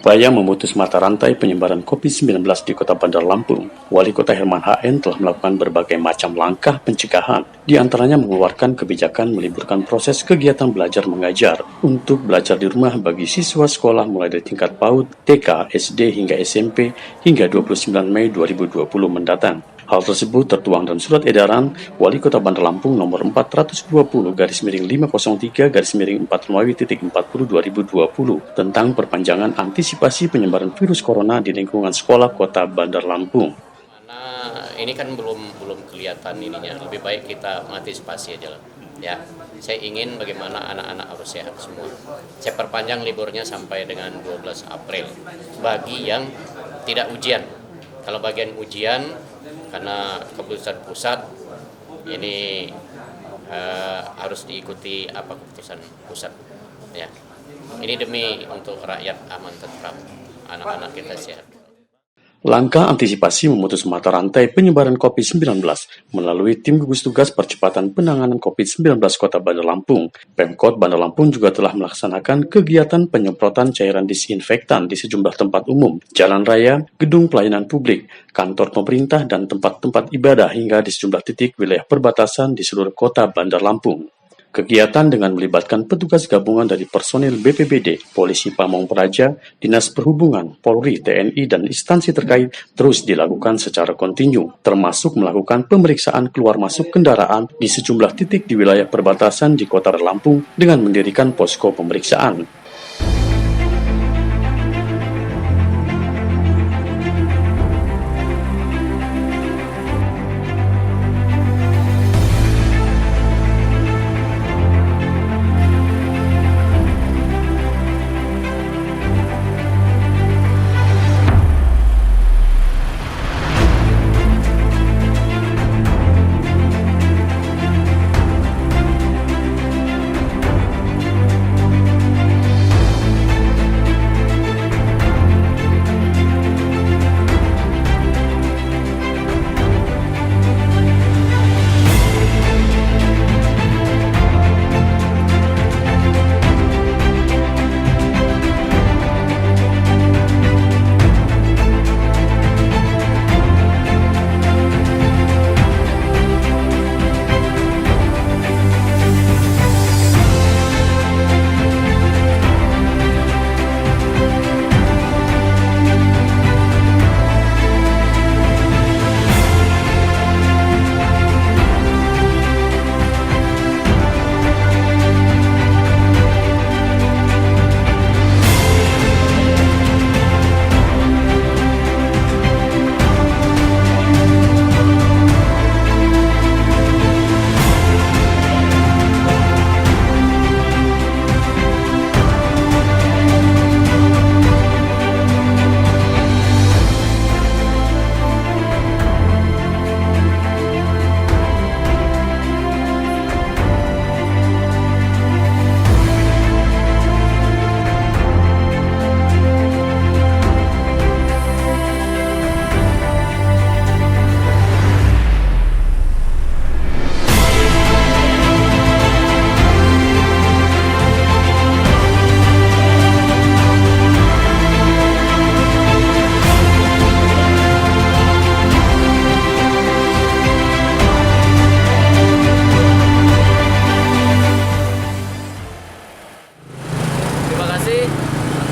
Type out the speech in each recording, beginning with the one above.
upaya memutus mata rantai penyebaran COVID-19 di Kota Bandar Lampung, Wali Kota Herman H.N. telah melakukan berbagai macam langkah pencegahan, di antaranya mengeluarkan kebijakan meliburkan proses kegiatan belajar mengajar untuk belajar di rumah bagi siswa sekolah mulai dari tingkat PAUD, TK, SD hingga SMP hingga 29 Mei 2020 mendatang. Hal tersebut tertuang dalam surat edaran Wali Kota Bandar Lampung nomor 420/503-4 tentang perpanjangan antisipasi penyebaran virus corona di lingkungan sekolah Kota Bandar Lampung. Nah, ini kan belum kelihatan ininya. Lebih baik kita mengantisipasi aja lah. Ya, saya ingin bagaimana anak-anak harus sehat semua. Saya perpanjang liburnya sampai dengan 12 April bagi yang tidak ujian. Kalau bagian ujian, karena keputusan pusat ini harus diikuti apa keputusan pusat. Ya, ini demi untuk rakyat aman tentram, anak-anak kita sehat. Langkah antisipasi memutus mata rantai penyebaran COVID-19 melalui tim gugus tugas percepatan penanganan COVID-19 Kota Bandar Lampung. Pemkot Bandar Lampung juga telah melaksanakan kegiatan penyemprotan cairan disinfektan di sejumlah tempat umum, jalan raya, gedung pelayanan publik, kantor pemerintah, dan tempat-tempat ibadah hingga di sejumlah titik wilayah perbatasan di seluruh Kota Bandar Lampung. Kegiatan dengan melibatkan petugas gabungan dari personil BPBD, Polisi Pamong Praja, Dinas Perhubungan, Polri, TNI, dan instansi terkait terus dilakukan secara kontinu, termasuk melakukan pemeriksaan keluar masuk kendaraan di sejumlah titik di wilayah perbatasan di Kota Lampung dengan mendirikan posko pemeriksaan.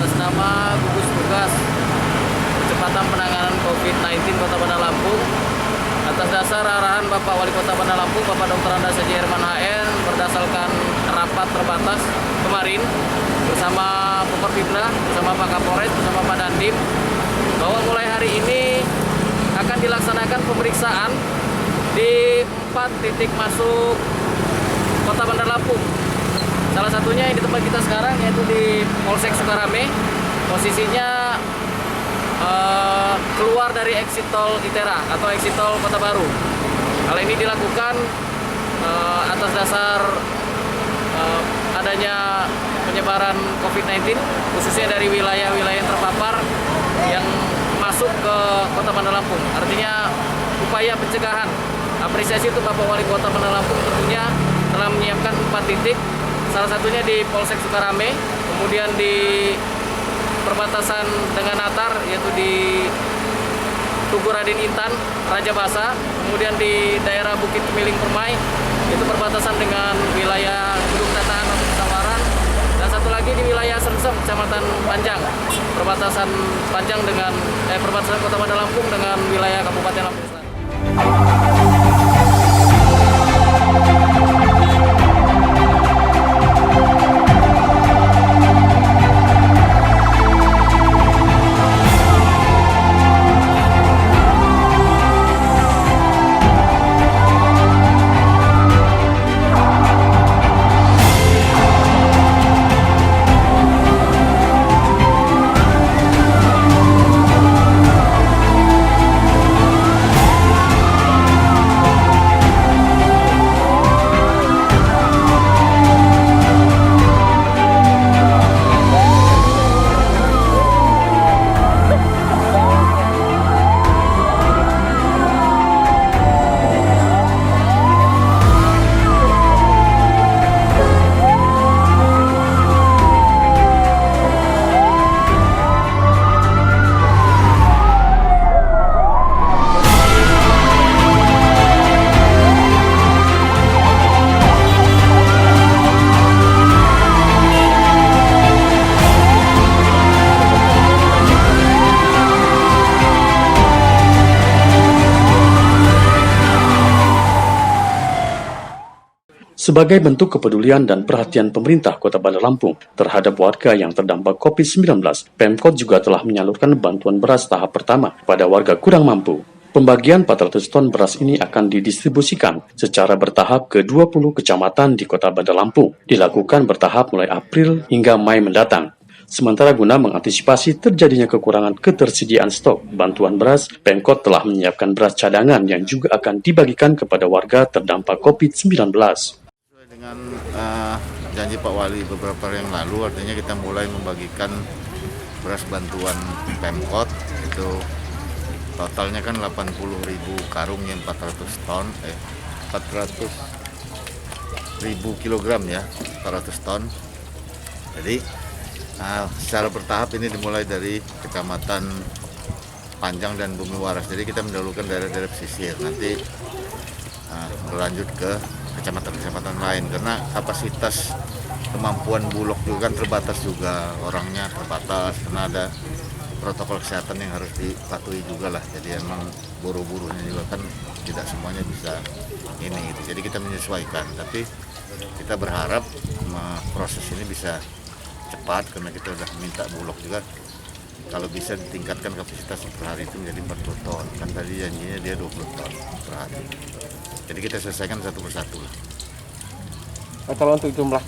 Atas nama gugus tugas percepatan penanganan COVID-19 Kota Bandar Lampung, atas dasar arahan Bapak Wali Kota Bandar Lampung, Bapak Dr. Andas Haji Herman H.N. berdasarkan rapat terbatas kemarin bersama Pemerintah, bersama Pak Kapolres, bersama Pak Dandim, bahwa mulai hari ini akan dilaksanakan pemeriksaan di 4 titik masuk Kota Bandar Lampung. Salah satunya yang di tempat kita sekarang yaitu di Polsek Sukarame. Posisinya keluar dari exit tol Itera atau exit tol Kota Baru. Hal ini dilakukan atas dasar adanya penyebaran COVID-19 khususnya dari wilayah-wilayah yang terpapar yang masuk ke Kota Bandar Lampung. Artinya upaya pencegahan. Apresiasi untuk Bapak Wali Kota Bandar Lampung tentunya telah menyiapkan 4 titik. Salah satunya di Polsek Sukarame, kemudian di perbatasan dengan Natar, yaitu di Tugu Raden Intan, Raja Basa, kemudian di daerah Bukit Kemiling Permai, itu perbatasan dengan wilayah Gunung Tatahan atau Sawaran, dan satu lagi di wilayah Sersem, Kecamatan Panjang, perbatasan Panjang dengan perbatasan Kota Bandar Lampung dengan wilayah Kabupaten Lampung Selatan. Sebagai bentuk kepedulian dan perhatian pemerintah Kota Bandar Lampung terhadap warga yang terdampak COVID-19, Pemkot juga telah menyalurkan bantuan beras tahap pertama kepada warga kurang mampu. Pembagian 400 ton beras ini akan didistribusikan secara bertahap ke 20 kecamatan di Kota Bandar Lampung, dilakukan bertahap mulai April hingga Mei mendatang. Sementara guna mengantisipasi terjadinya kekurangan ketersediaan stok bantuan beras, Pemkot telah menyiapkan beras cadangan yang juga akan dibagikan kepada warga terdampak COVID-19. Dengan janji Pak Wali beberapa hari yang lalu, artinya kita mulai membagikan beras bantuan Pemkot, itu totalnya kan 80.000 karung yang 400.000 kilogram ya, 400 ton. Jadi secara bertahap ini dimulai dari Kecamatan Panjang dan Bumi Waras. Jadi kita mendahulukan daerah-daerah pesisir, nanti berlanjut ke kecamatan-kecamatan lain, karena kapasitas kemampuan Bulog juga kan terbatas, juga orangnya terbatas, karena ada protokol kesehatan yang harus dipatuhi juga lah. Jadi emang buru-burunya juga kan tidak semuanya bisa ini gitu. Jadi kita menyesuaikan, tapi kita berharap proses ini bisa cepat, karena kita sudah minta Bulog juga kalau bisa ditingkatkan kapasitas per hari itu menjadi 40 ton. Kan tadi janjinya dia 20 ton per hari. Jadi kita selesaikan satu persatu lah. Kalau untuk jumlah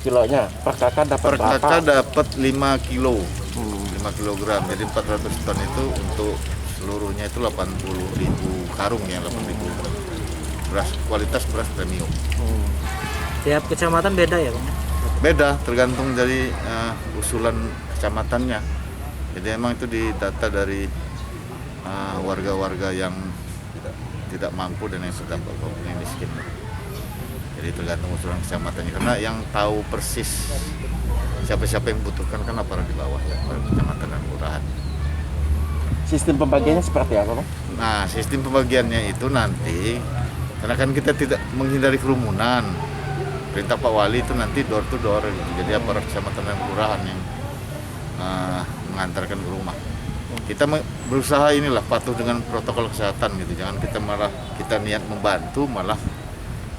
kilonya, per kakak dapat per berapa? kakak dapat 5 kilo, 5 kilogram. Jadi 400 ton itu untuk seluruhnya itu 80.000 karung ya, 80.000 beras, kualitas beras premium. Tiap kecamatan beda ya Bang? Beda, tergantung dari usulan kecamatannya. Jadi emang itu didata dari warga-warga yang tidak mampu dan yang terdampak COVID, yang miskin. Jadi tergantung usulan kecamatannya, karena yang tahu persis siapa-siapa yang membutuhkan kan aparat di bawah ya, kecamatan dan kelurahan. Sistem pembagiannya seperti apa Bang? Nah, sistem pembagiannya itu nanti, karena kan kita tidak menghindari kerumunan, perintah Pak Wali itu nanti door to door gitu. Jadi aparat kecamatan dan kelurahan yang mengantarkan ke rumah. Kita berusaha inilah patuh dengan protokol kesehatan gitu. Jangan kita malah kita niat membantu malah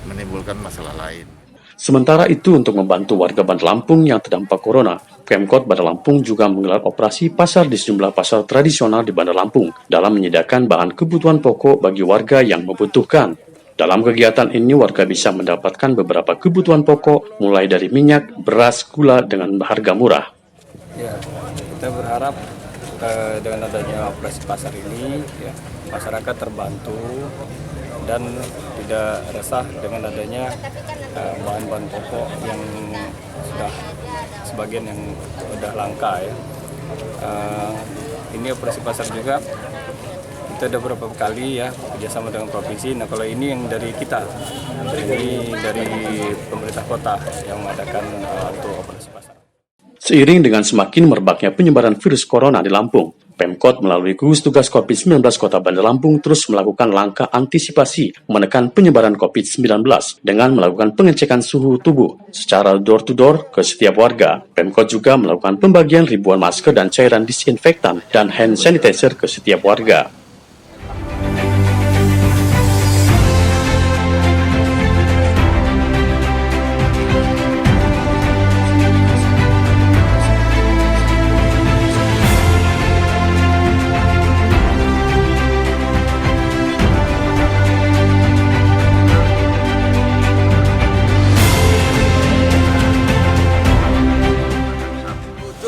menimbulkan masalah lain. Sementara itu, untuk membantu warga Bandar Lampung yang terdampak corona, Pemkot Bandar Lampung juga menggelar operasi pasar di sejumlah pasar tradisional di Bandar Lampung dalam menyediakan bahan kebutuhan pokok bagi warga yang membutuhkan. Dalam kegiatan ini, warga bisa mendapatkan beberapa kebutuhan pokok mulai dari minyak, beras, gula dengan harga murah. Ya, kita berharap dengan adanya operasi pasar ini, ya, masyarakat terbantu dan tidak resah dengan adanya bahan-bahan pokok yang sudah sebagian yang sudah langka ya. Ini operasi pasar juga kita udah beberapa kali ya kerjasama dengan provinsi. Nah kalau ini yang dari kita, ini dari pemerintah kota yang mengadakan untuk operasi pasar. Seiring dengan semakin merebaknya penyebaran virus corona di Lampung, Pemkot melalui gugus tugas COVID-19 Kota Bandar Lampung terus melakukan langkah antisipasi menekan penyebaran COVID-19 dengan melakukan pengecekan suhu tubuh secara door-to-door ke setiap warga. Pemkot juga melakukan pembagian ribuan masker dan cairan disinfektan dan hand sanitizer ke setiap warga.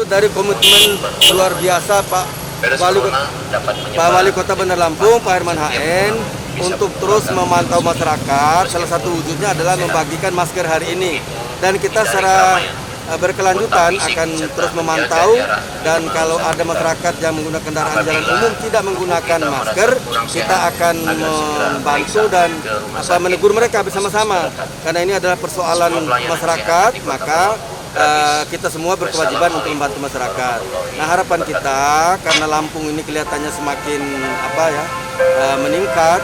Dari komitmen luar biasa Pak Wali Kota Bandar Lampung, Pak Herman HN, untuk terus memantau masyarakat. Salah satu wujudnya adalah membagikan masker hari ini. Dan kita secara berkelanjutan akan terus memantau, dan kalau ada masyarakat yang menggunakan kendaraan jalan umum tidak menggunakan masker, kita akan membantu dan menegur mereka bersama-sama. Karena ini adalah persoalan masyarakat, maka kita semua berkewajiban untuk membantu masyarakat. Nah, harapan kita karena Lampung ini kelihatannya semakin meningkat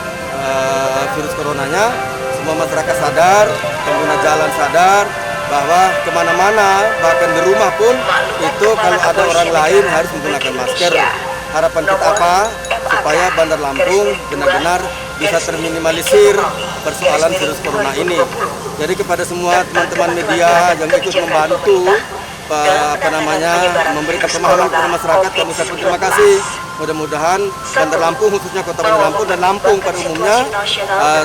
virus coronanya, semua masyarakat sadar, pengguna jalan sadar bahwa kemana-mana, bahkan di rumah pun itu kalau ada orang lain harus menggunakan masker. Harapan kita apa? Supaya Bandar Lampung benar-benar bisa terminimalisir persoalan virus corona ini. Jadi kepada semua teman-teman media yang ikut membantu memberikan pemahaman kepada masyarakat, kami ucapkan terima kasih. Mudah-mudahan Bandar Lampung, khususnya Kota Bandar Lampung dan Lampung pada umumnya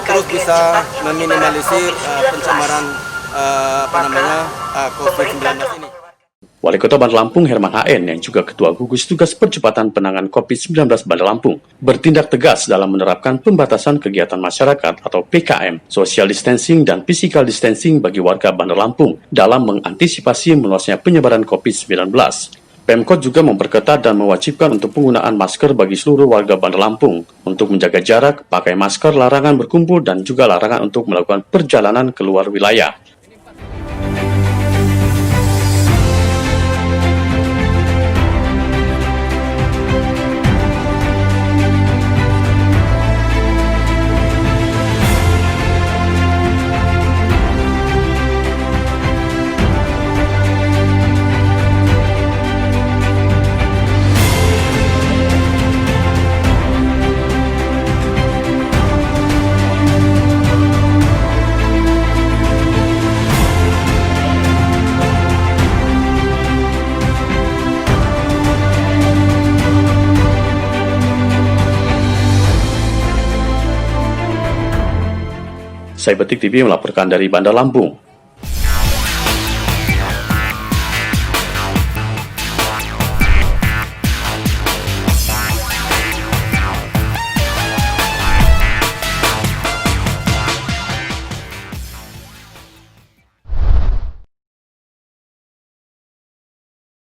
terus bisa meminimalisir pencemaran COVID-19 ini. Wali Kota Bandar Lampung Herman HN yang juga Ketua Gugus Tugas Percepatan Penanganan COVID-19 Bandar Lampung bertindak tegas dalam menerapkan pembatasan kegiatan masyarakat atau PKM, social distancing dan physical distancing bagi warga Bandar Lampung dalam mengantisipasi meluasnya penyebaran COVID-19. Pemkot juga memperketat dan mewajibkan untuk penggunaan masker bagi seluruh warga Bandar Lampung untuk menjaga jarak, pakai masker, larangan berkumpul, dan juga larangan untuk melakukan perjalanan keluar wilayah. Cybertik TV melaporkan dari Bandar Lampung.